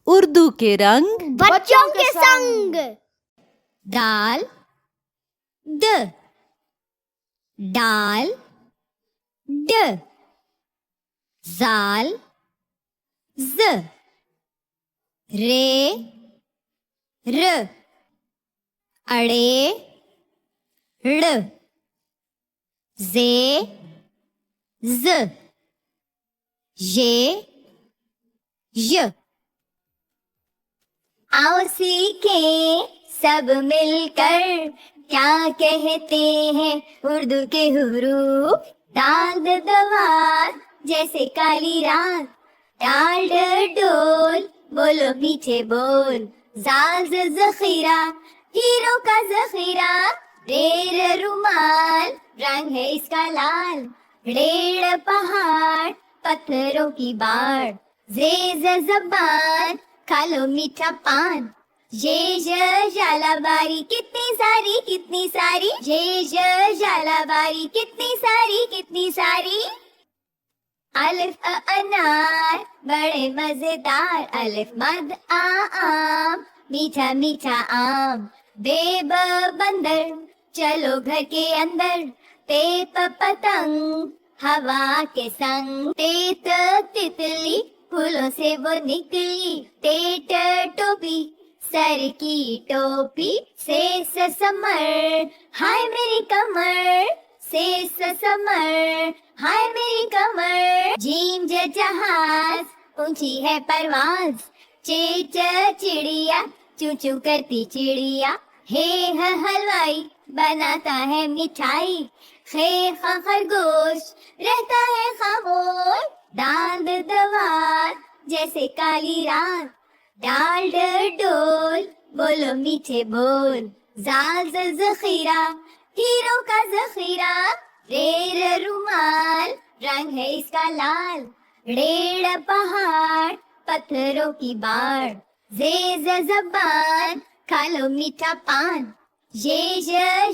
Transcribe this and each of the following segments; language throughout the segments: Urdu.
اردو کے رنگ بچوں کے سنگ. دال د ڈال ڈ زال ز رے ر اڑے ڑ زے ز یہ ی. آؤ سیکھیں سب مل کر کیا کہتے ہیں اردو کے حروف. دال دوال جیسے کالی رات, ڈال ڈول بولو میٹھے بول, زال ذخیرہ ہیرو کا ذخیرہ, ریر رومال رنگ ہے اس کا لال, ریڑ پہاڑ پتھروں کی باڑ, زیز زبان کھا لو میٹھا پان, یہ جالا باری کتنی ساری کتنی ساری, یہ جالا باری کتنی ساری کتنی ساری. الف انار بڑے مزیدار, الف مد آم میٹھا میٹھا آم, بے بندر چلو گھر کے اندر, تے پتنگ ہوا کے سنگ, تیت تتلی پھولوں سے وہ نکلی, ٹیٹ ٹوپی سر کی ٹوپی, سے سمر ہائے میری کمر, سے سمر ہائے میری کمر. جیم جہاز اونچی ہے پرواز, چیچ چڑیا چو چو کرتی چڑیا, ہے حلوائی بناتا ہے مٹھائی, خے خرگوش رہتا ہے خاموش, داند دوال جیسے کالی رات, ڈال ڈول بولو میٹھے بول, زال ذخیرہ ہیرو کا ذخیرہ, ریر رومال رنگ ہے اس کا لال, ریڑ پہاڑ پتھروں کی باڑ, زیز زبان کھا لو میٹھا پان, یہ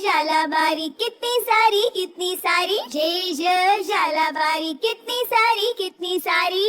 جالا باری کتنی ساری کتنی ساری, یہ جالا باری کتنی ساری کتنی ساری.